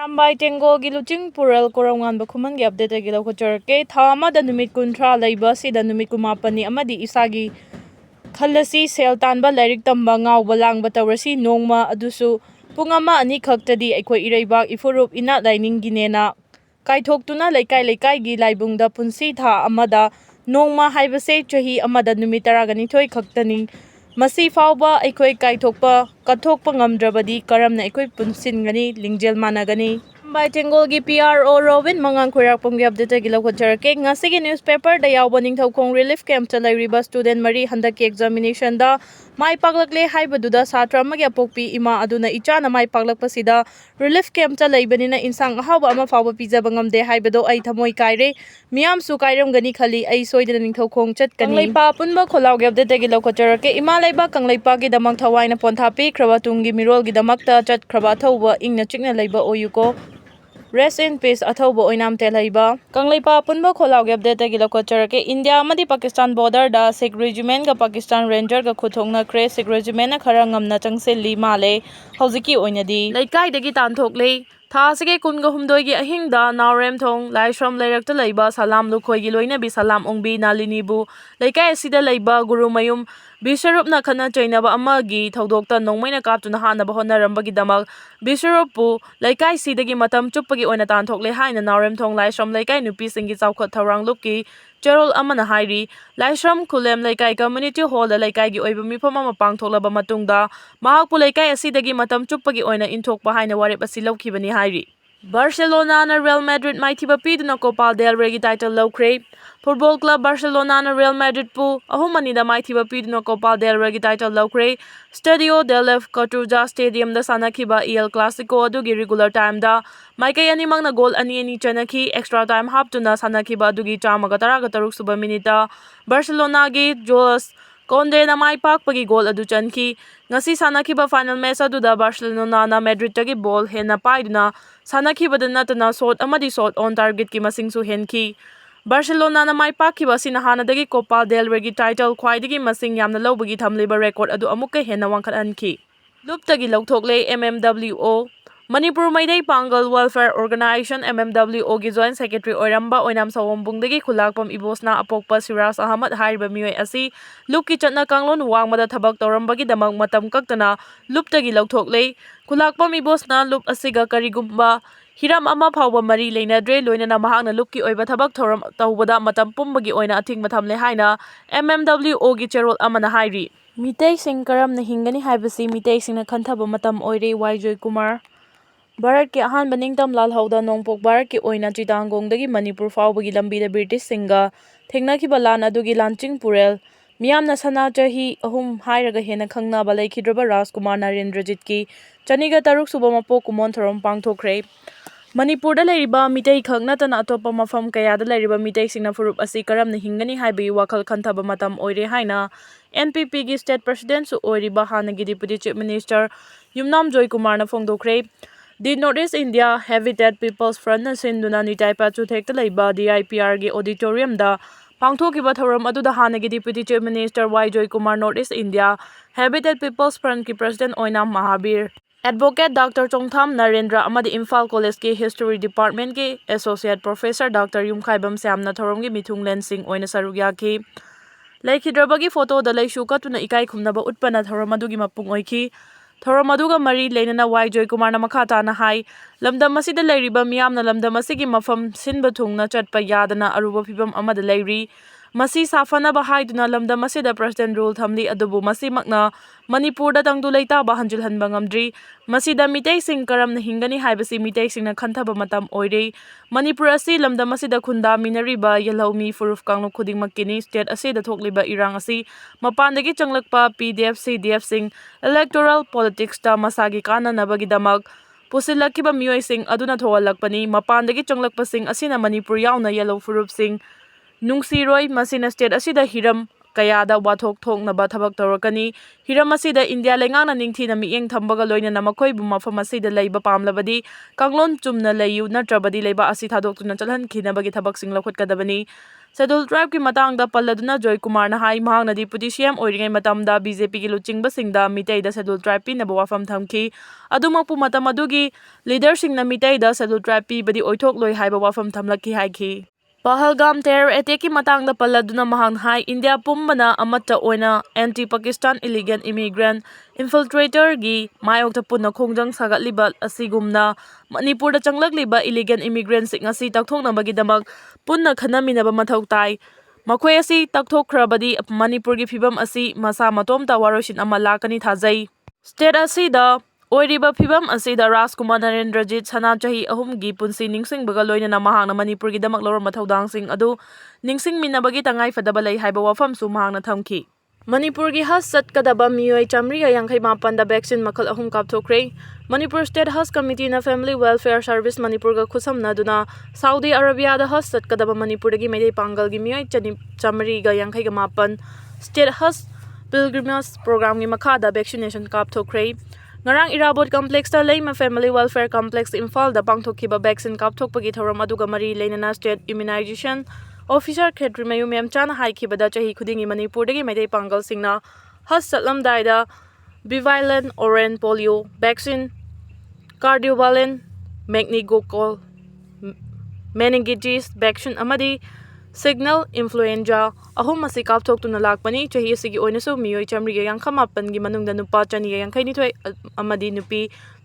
Arambai Tengol giluting pural Korounganba Khuman gi update gi lokhochorke thama da numit kunthra leiba si da numit kumapani amadi isagi khallasi sel tanba lairik tamba ngawba langba tawrasi nongma adusu pungama ani khaktadi aikoi ireibak ifurup ina laining ginena kaithoktuna laikai gi laibungda punsi tha amada nongma haibase chahi amada numit 12 khaktani masi fauba aikoi kaithokpa kathokpa ngamdrabadi karamna aikoi punsingani lingjel managani Arambai Tengol gi PRO Robin Mangang KHWAIRAKPAM gi update gi lokhochorke ngasigi newspaper da yawba ningthokong relief camp ta lairiba student mari handaki examination da mai paklakle haibaduda satra amagi apokpi ima aduna ichana mai paklakpasida relief camp ta laibanina insang ahawba ama fawba pijaba ngamde haibado ai thamoi kaire miyam su kairamgani khali ai soidana ningthokong chatkani kanglaipa punba kholao gi update gi lokhochorke ima laiba kanglaipa gi damak thawaina ponthapi khraba tungi mirol gi damakta chatkraba thauba ingna chikna laiba oyuko Rest in peace athauba oinam telaiba kanglaipa punba kholao gi update gi lokhochorke India amadi Pakistan border da Sikh regiment ga Pakistan ranger ga khuthongna kre Sikh regiment na khara ngamna changselli male hojiki oinadi laikai dagi tanthokle tha sige kunga humdoi gi ahingda naurem thong laishram lairakta laiba salam lukhoi gi loina bi salam ongbi nalini bu laikai asida laiba guru mayum Bisharupna khana chainaba amagi thodokta nongmaina kaptuna hanaba honarambagi damak Bisharupu laikai sidagi matam chuppagi oina tanthokle haina naurem thong laishram laikai nupi singi chawkhat thawrang lupki Cherol amana hairi laishram khulem laikai community hall da laikai gi oiba mifam ama pangthoklaba matungda mahakpu laikai asidagi matam chuppagi oina inthokpa haina warep asi laukhibani hairi Barcelona na Real Madrid maithiba piduna Copa del Rey gi title lawkhre Football Club Barcelona na Real Madrid pu ahumani da maithiba piduna Copa del Rey gi title lawkhre Stadio de la Coruña Stadium da sanakhiba El Clasico adugi regular time da maikai ani mangna goal ani chanakhi extra time haptuna sanakhiba adugi 113 suba minute Barcelona gi Jules Konde na mai pakpagi goal adu chanki ngasi sanakhiba final match aduda Barcelona na Madrid tagi ball hena paiduna sanakhiba natana shot amadi shot on target ki masingsu henki Barcelona na mai pakhiba sina hanadagi Copa del Rey gi title khwaidagi masing yamna lobagi thamliba record adu amukka hena wangkhat anki luptagi lauthokle MMWO Manipur Maidai Pangal Welfare Organization MMWO gi Joint Secretary Oiramba Oinam Sawombungdagi khulakpam ibosna apokpa Siraz Ahmad haiba mioi asi lupki chatna kanglon wangmada thabak torambagi damak matam kaktana luptagi lauthokle khulakpam ibosna lup asiga karigumba hiram ama phawba mari leinadre loinana mahakna lupki oiba thabak thoram tawbada matam pumbagi oina athingma thamle haina MMWO gi cherol amana hairi mitei sing karamna hingani haibasi mitei singna khanthaba matam oire Waijoy Kumar Bharat ki ahanba ningtam lalhauda nongpok Bharat ki oina Chittagongdagi Manipur fawbagi lambida British singa thengnakiba lan adugi lanching purel miyamna sana chahi ahum hairaga hena khangnaba laikhidraba Rajkumar Narendrajit ki chaniga taruk suba mapok kumon thorom pangthokre Manipur da lairiba mitei khagnatana atopa mafam kaya da lairiba mitei singna furup asi karamna hingani haibai wakhal khanthaba matam oire haina NPP gi state president su oiriba hanagi deputy chief minister Yumnam Joy Kumar na phongdokre The Northeast India Habitat People's Front na sinduna nitai pachu thekta laiba DIPR gi auditorium da pangthokiba thoram aduda hanagi deputy chief minister Joy Kumar Northeast India Habitat People's Front ki president oinam Mahabir Advocate Dr. Chongtham Narendra amadi Imphal College ki History Department ki Associate Professor Dr. Yumkhaibam Samna thorom gi mithunglen sing oina saruk yaki laikhidrabagi photo da laishu katuna ikai khumnaba utpana thoram adugi mapung oiki thoram aduga mari leinana Joy Kumar na makhata na hai lamdam asida lairiba miyamna lamdam asigi mafam sinba thungna chatpa yadana aruba phibam amada lairi masi safana ba haiduna lamdam asida president rule thamli adubu masi makna Manipur da tangdu leita ba hanjil hanba ngamdri masida mitei sing karamna hingani haibasi mitei singna khanthaba matam oire Manipur asi lamdam asida khunda minariba yelhomi furuf kanglo khuding makini state asida thokliba irang asi mapandagi changlakpa PDF CDF sing electoral politics ta masagi kana nabagi damak pusilakiba mioi sing aduna thowalakpani mapandagi changlakpa sing asina Manipur yauna yellow furup sing Nungsiroi masina state asida hiram kayada wathok thoknaba thabak tawrakani hiram asida India lengangna ningthina miyeng thambaga loinana makhoi bu mafam asida leiba pamlabadi kanglon chumna leiyu natrabadi leiba asi thadoktuna chalhan khinabagi thabak sing lokhatkadabani Scheduled tribe ki matangda palladuna Joy Kumar na hai mahangna deputy CM oiringai matamda BJP ki luchingba singda mitei da scheduled tribe pi na wafam thamki adumakpu matam adugi leader sing na mitei da scheduled tribe pi badi oithok loi haiba wafam thamlaki haiki Pahalgam terror attack ki matangda palladuna mahang hai India pumbana amatta oina anti-Pakistan illegal immigrant infiltrator gi mayokta punna khongjang sagatliba asigumna Manipur da changlakliba illegal immigrant sing asi takthoknabagi damak punna khanaminaba mathau tai makhoi asi takthokrabadi Manipur gi phibam asi masa matomta waroshin ama lakani thajai state asida oiriba phibam asida Rajkumar Narendrajit sana chahi ahumgi punsi ningsing baga loinana mahangna Manipur gi damak lor mathaudang sing adu ningsing minabagi tangai fadaba lei haiba wafam su mahangna thamki Manipur gi Hajj chatkadaba miyoi chamriga yankhai mapan da vaccine makhal ahum kapthokre Manipur State Hajj Committee na Family Welfare Service Manipur ga khusamna duna Saudi Arabia da Hajj chatkadaba Manipur gi medei pangal gi miyoi chamriga yankhai ga mapan State Hajj pilgrimage program gi makha da vaccination kapthokre Ngarang Irabot Complex ta Leima Family Welfare Complex Imphal da pangthokhiba vaccine kapthokpagi thoram aduga mari leinana State Immunization Officer Khetri Mayu Mem Chana haikibada chahi khudingi Manipur dagi medei pangal singna Hajj chatlamdai da bivalent orange polio vaccine cardiovalent meningococcal meningitis vaccine amadi signal influenza ahum asi kapthoktuna lakpani chahi asigi oinasu miyoi chamri ga yankamapan gi manungda nupa chani ga yankhai ni thoi amadi nupi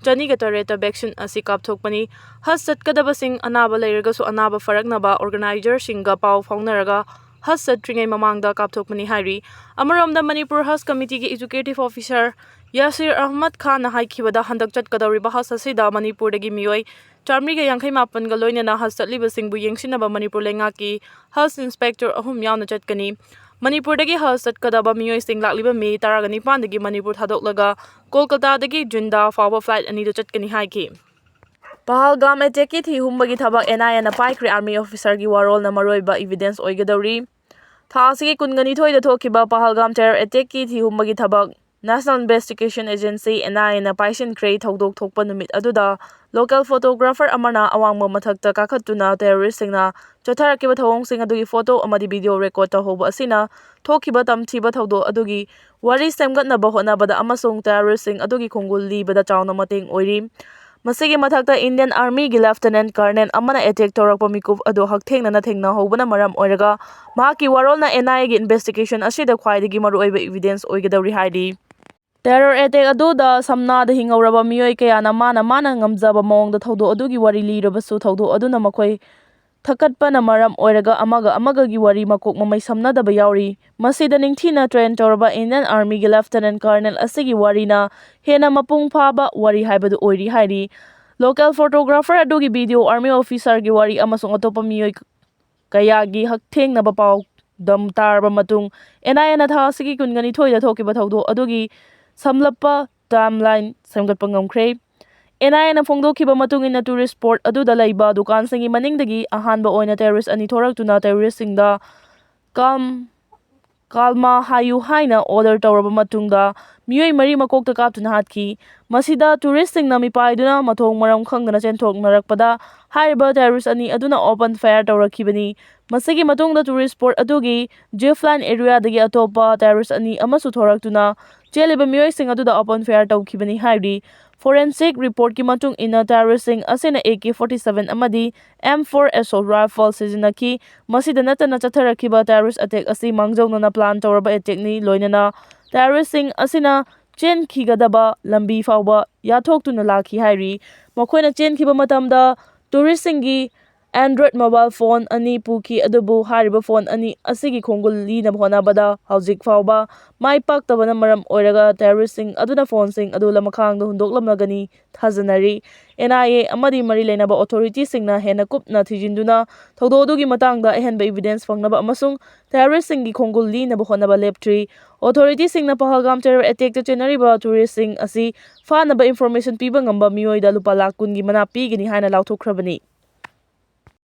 chani ga tareta vaccine asi kapthokpani Hajj chatkadaba sing anaba leiraga su anaba faraknaba organizer singa pau faunaraga Hajj chatringai mamangda kapthokpani hairi amaromda Manipur Hajj Committee gi executive officer Yasir Ahmad Khan na haikibada handak chatkadawriba Hajj asida Manipur dagi miyoi Chamriga yankhai mapan ga loinana Hajj chatliba singbu yengsinaba Manipur lengaki Hajj inspector ahum yauna chatkani Manipur dagi Hajj chatkadaba miyoi sing lakliba me taragani pandagi Manipur thadoklaga Kolkata dagi Jinda fawba flight ani do chatkani haiki Pahalgam attack ki thi humbagi thabak NIA na paikri army officer gi warol na maroiba evidence oigadawri thasi ki kungani thoi da thokiba Pahalgam terror attack ki thi humbagi thabak National Investigation Agency NIA na paisin krei thodok thokpa numit aduda local photographer amana awangma mathakta kakhatuna terrorist singna chatharakiba thawong sing adugi photo amadi video record ta hoba asina thokiba tamthiba thodo adugi wari semgatnaba honabada amasung terrorist sing adugi khongul libada chawna mateng oiri masigi mathakta Indian Army gi Lieutenant Colonel amana attack torakpa mikuf adu hakthengna na thengna hobana maram oiraga mahaki warolna NIA gi investigation asida khwaidagi maru oiba evidence oigadawri haidi Terror attack aduda samna da hingauraba miyoi kayana mana ngamjaba mawngda thodo adugi wari lirabasu thodo aduna makhoi thakatpana maram oiraga amaga gi wari makok mamai samnadaba yauri masida ningthina train toraba Indian Army gi Lieutenant Colonel asigi warina hena mapung phaba wari haibadu oiri hairi local photographer adugi video army officer gi wari amasung atopa miyoi kaya gi hakthengna ba pau dam tarba matung NIA na tha asigi kungani thoida thokiba thodo adugi samlappa timeline semgatpa ngamkhre NIA na phongdokhiba matungina tourist spot aduda leiba dukan singi maningdagi ahanba oina terrorist ani thoraktuna terrorist singda kalma hayu haina order tawraba matungda miyoi mari makokta kaptuna hatki masida tourist singna mipaiduna mathong maram khangdana chenthoknarakpada haiba terrorist ani aduna open fire tawrakhibani masigi matungda tourist spot adugi Jeffline area dagi atopa terrorist ani amasu thoraktuna cheliba miyoi sing aduda open fire tawkhibani hairi forensic report ki matung ina terrorist sing asena AK-47 amadi M4 assault rifle sizinaki masida natana chatharakhiba terrorist attack asi mangjawnana plan tawraba attack ni loinana terrorist sing asina chen khigadaba lambi fawba yathoktuna lakhi hairi makhoina chen khiba matamda tourist singi Android mobile phone ani puki adubu hariba phone ani asigi khongul lina bhonabada hauzik fawba mai paktabana maram oiraga terrorist sing aduna phone sing adula makhangda hundoklamnagani thajanari NIA amadi mari leinaba authority singna hena kupna thijinduna thododugi matangda ehenba evidence fangnaba amasung terrorist singi khongul lina bhonaba leptri authority singna Pahalgam terror attack ta chenariba tourist sing asi fanaba information piba ngamba miyoida lupa lakun gi mana pigini haina lauthokhrabani